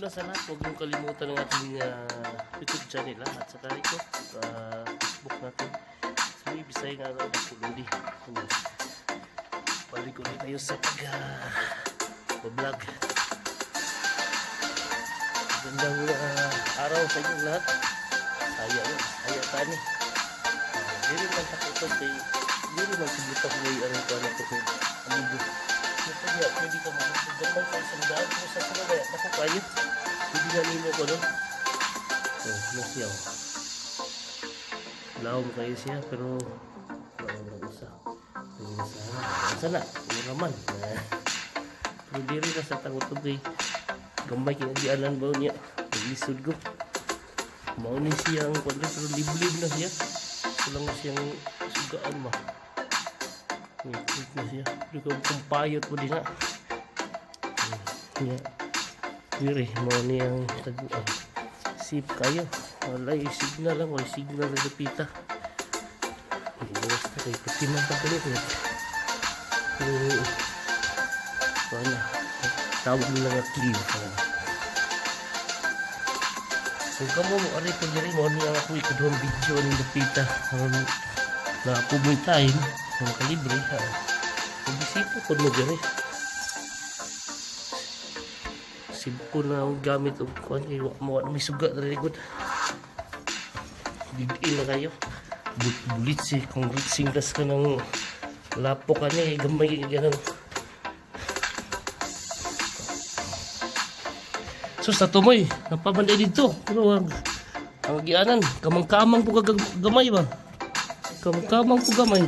una sa lahat, huwag mong kalimutan ang ating YouTube channel at saka ito Facebook natin. So, ibisay nga lang ako luli. Balik ulit tayo sa pag-vlog. Magandang araw sa inyong lahat. Saya tani. Dili man takutog kay dili man sibutak way aron ko na to amigo. Kaya pwede ka magdamay sa isang daan mo sa sunod ako kayo. Hindi na nimo ko no. Nasiyaw. Lawom kayo siya pero wala isa. Sana naman. Pero dili na sa takutog kay gamay kinagianan ba niya. Lisod ko. Mao ni siyang kwento pero liblib na siya. Kulang na siyang sugaan ma. Wait na siya. Hindi ko kumpayot mo din na. Diri, mao ni ang taguan. Sip kayo. Walay signal lang. Walay signal na napita. Basta kayo. Patiman pa kalit. Wala. Tawag nila nga clear. Kung kamo mo ari po diri mo niya ako ikadong video ni Dapita na pumuntahin ng kalibre ha. Kung bisipo ko mo diri. Simple na ang gamit og kuan kay mo may suga diri gud. Bidil na kayo. Bulit si kung singlas ka ng lapo ka niya gamay ganun. So sa tumoy, napabanday dito. Pero ang gianan, kamang-kamang po gamay ba? Kamang-kamang po gamay.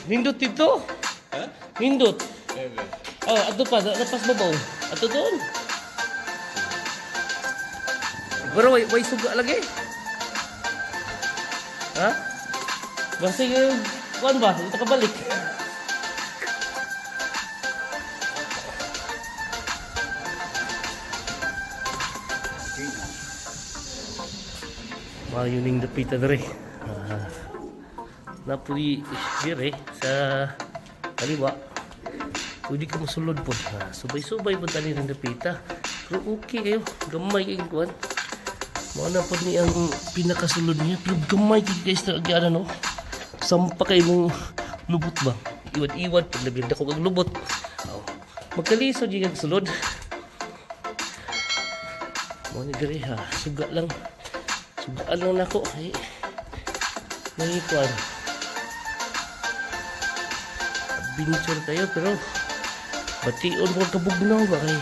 Nindot dito? Ha? Nindot. Oh, ato pa, napas babaw. Ato doon. Pero way suga lagi. Ha? Basta yung kuan ba? Ito ka balik. Mayuning Dapita dere. Napuli dire sa kaliwa. Pwede ka masulod po. Subay-subay po tani ng Dapita. Pero okay kayo. Gamay kayo kuhan. Mauna po ni ang pinakasulod niya. Pero gamay kayo guys na agyanan no. Sampa kayo mong lubot ba? Iwad-iwad. Pag nabinda ko kang lubot. Magkalisod yung sulod. Mauna dire ha. Suga lang. Sugaan lang ako ay nangikuan adventure tayo pero bation ko kabugnaw ba kay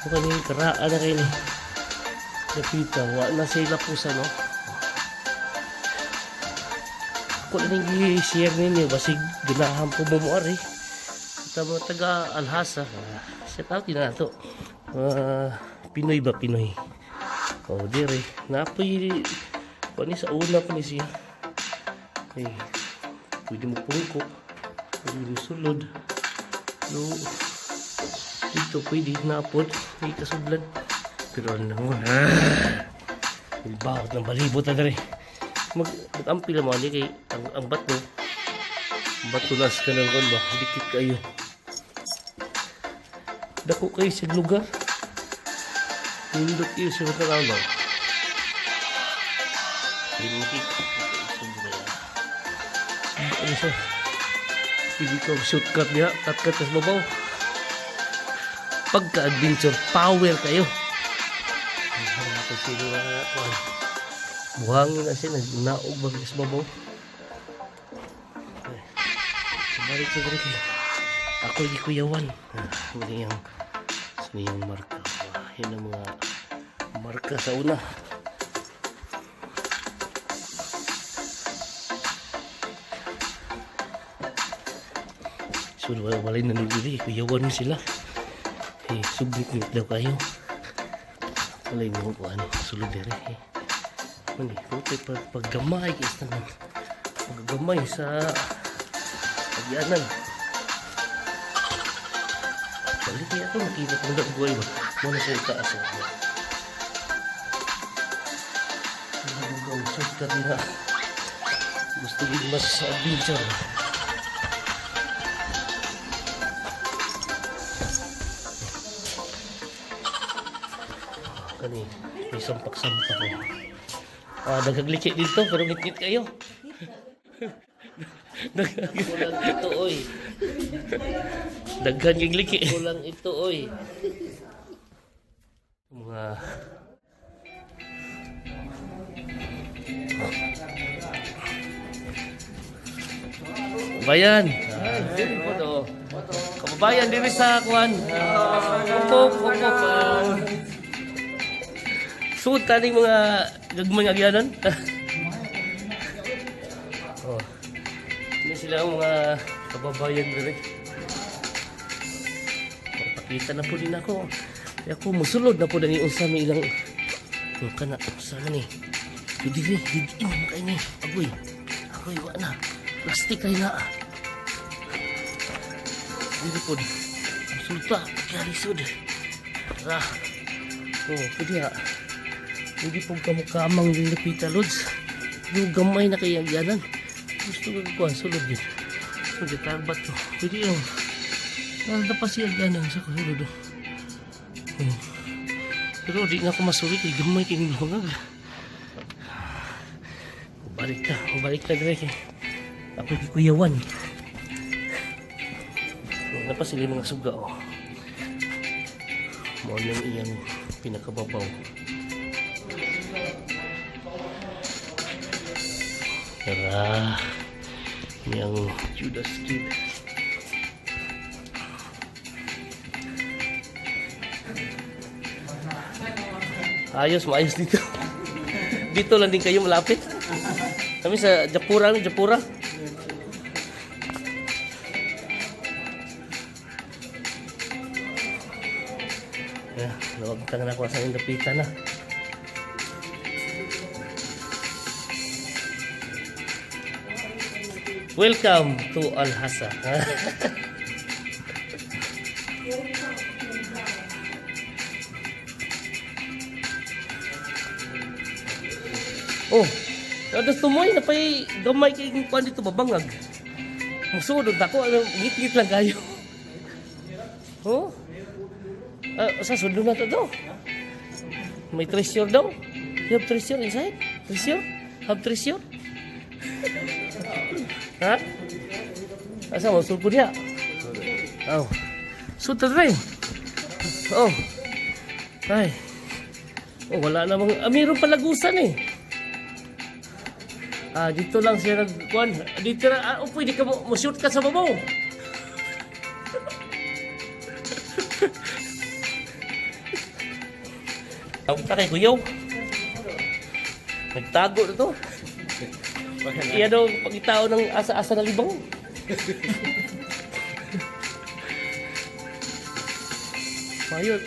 baka nang karaan na kayo ni Dapita wala na sila pusa no ako na nang i-share ninyo basig ganahan po bumuari sa mga taga Alhasa set out na ito Pinoy ba Pinoy. Oh, dire. Napoy pani sa una pa ni siya. Eh, pwede mo pungko. Pwede mo sulod. No, dito pwede napod. May kasudlan. Pero ano mo, bakit ng balibot na dire. Mag-ampil mo niya kay ang bato. Batulas ka ng kon ba? Dikit kayo. Dako kayo sa lugar. Nindot kayo sa matalaw ba? Hindi mo kita. Ano siya? Hindi ko shortcut niya. Cut sa babaw. Pagka-adventure, power kayo. Buhangin na siya. Naog ba sa babaw? Balik sa balik kayo. Ako hindi kuyawan. Muli yung marka. Yan ang mga marka sa una. So walay na nilili. Kuyawan sila. Eh, submit daw kayo. Walay mo ko ano. Sulod dere. Mani, paggamay guys naman. Paggamay sa pagyanan. Balik niya ito. Makita kong nagbuhay ba? Muna sa itaas. Shortcut na. Gusto din mas adventure. Kani, may sampak-sampak ko. Nagagliki dito, pero ngit-ngit kayo. Kulang ito, oy. Daghan yung liki. Kulang ito, oy. Mga kababayan. Kababayan diri sa kuan. Upok. Suot kaning mga gagmay nga agyanan. Oh. Ini sila ang mga kababayan diri. Pakita na po din ako. Kaya ako musulod na po na ni unsa mi ilang kana sana ni. Dili makay ni. Agoy wa na. Plastik kay na. Dili po. Sulta kaya sud. Ra. Oh, pudi ha. Hindi po kamukamang yung Lupita Lods. Yung gamay na kaya yanan. Gusto ko kuhan, sulod yun. So, gitarbat to. Pwede yung nalda pa siya yanan sa kasulod. Pero di nga ako masulit. Gamay kayong lumangag. Balik ka dire. Ako kikuyawan. Nalda pa sila mga suga. Mo nang iyang pinakababaw. Tara, ini yang Judas Kid. Maayos dito. Dito lang din kayo malapit. Kami sa Japura. Nawag ka na ako sa Lapitan na. Welcome to Alhasa. Oh, adas tumoy na pay gamay kay kuan dito babangag. Musudod ako, ngit-ngit lang kayo. Oh. Sa sudod na to daw. May treasure daw. You have treasure inside? Treasure? Have treasure? Ha? Asa mo sulpo dia? Oh. Suta rin. Oh. Ay. Oh, wala namang mayroon palagusan eh. Dito lang siya nagkuan. Dito na pwede ka mo shoot ka sa babaw. Tawag ka kay kuyaw. Nagtago na to. Iya daw pagitao ng asa-asa na libang. Mayot.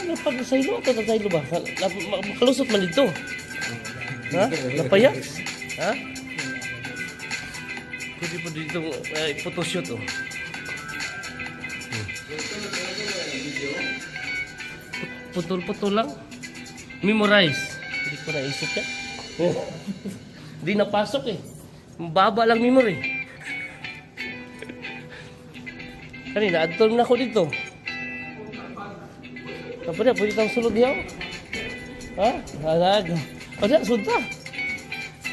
Napag sa ilo. Ito sa ilo ba? Makalusot man dito. Ha? Napaya? Ha? Pwede po dito photoshoot oh. Putol-putol lang. Memorize. Hindi ko naisip yan. Hindi napasok eh. Baba lang memory. Kanina, adtol na ako dito. Kapag pwede kang sulod niya. Ha? Halag. Ada, sunta.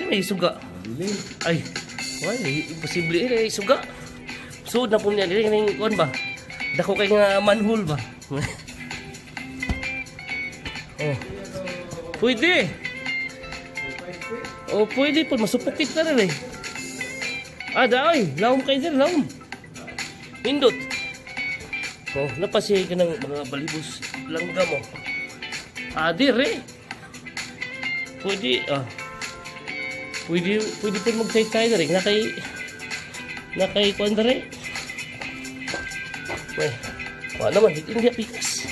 May suga. Ay. Why? Imposible eh. Suga. Sud na po niya. Dili kaning kuan ba? Dako kay nga manhole ba? Oh. Pwede. Oh, pwede po. Masupukit na rin eh. Daoy. Laom kayo din. Laom. Hindot. Oh, napasiyay ka ng mga balibos langga mo. Dire. Pwede. Pwede po mag-tay-tay na rin. Nakay kuan na rin. Wala naman. Hindi pikas.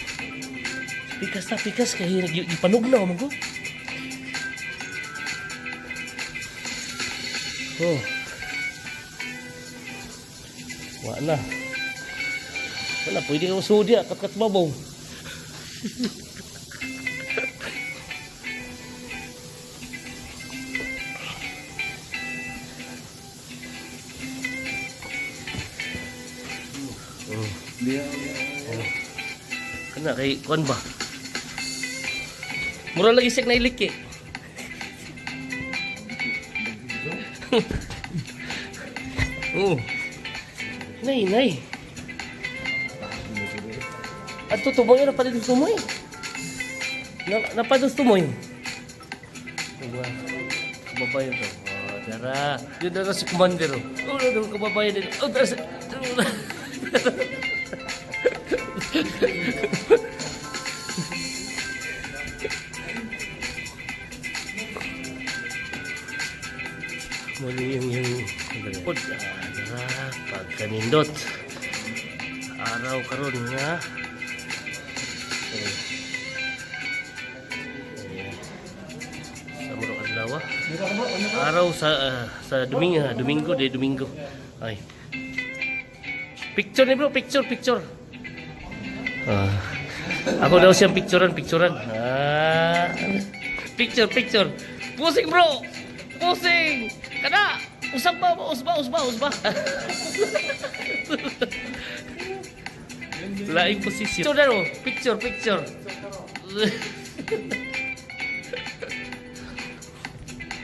Pikas. Kaya ipanog na ako mo. Oh. Wala. Pwede ka masudi. Kat babaw. Kana kay kuan ba? Mura lagi siya na ilik eh. Oh. Nay. Ato tumoy na pala dito tumoy. Na pa dito tumoy. Diba? Kababayan to. Oh, tara. Yun na si Commander. Oh, kababayan din. Oh, tara. Muli yung pagkanindot araw karon nga sa muro adlaw araw sa Domingo ay picture ni bro picture ako daw siyang picturean picture pusing bro pusing kada usap ba usba laing posisyon picture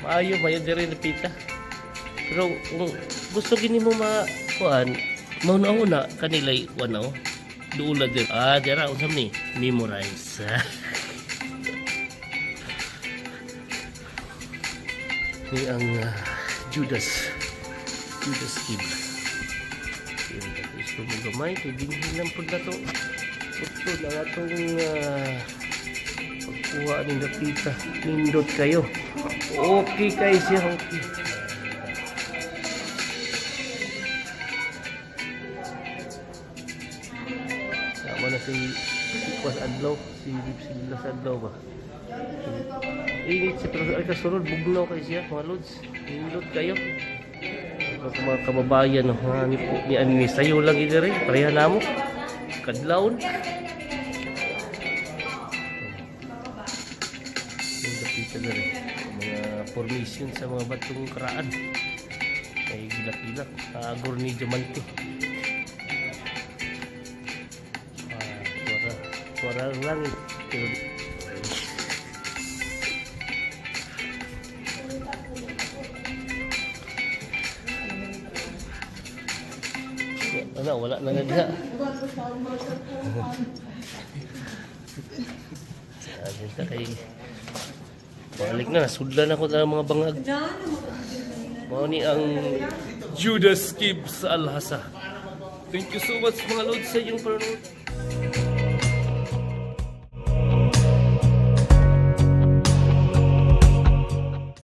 mayo diri na pita pero kung gusto gini mo makuan mauna kanilay wano duula din dira usam ni memorize ni ang Judas Kib. Gusto mo gamay, dinhin lang po na to. Ito na itong pagkuha ng napita. Nindot kayo. Okay kayo siya. Okay. Sama na si Kwas Adlaw. Si Blas Adlaw ba? Init siya pero ay kasunod. Bugnaw kayo siya mga lods. Nindot kayo. Mga kababayan ni sayo lang ito rin pareha namo kadlawon yung dapita na rin mga formation sa mga batong karaan ay gilak-gilak agor ni Diamante suara langit pero wala na nga diha. Sabi ta kay balik na nasudlan ako ng mga bangag. Mao ni ang Judas Kib sa Alhasa. Thank you so much mga lods sa inyong panonood.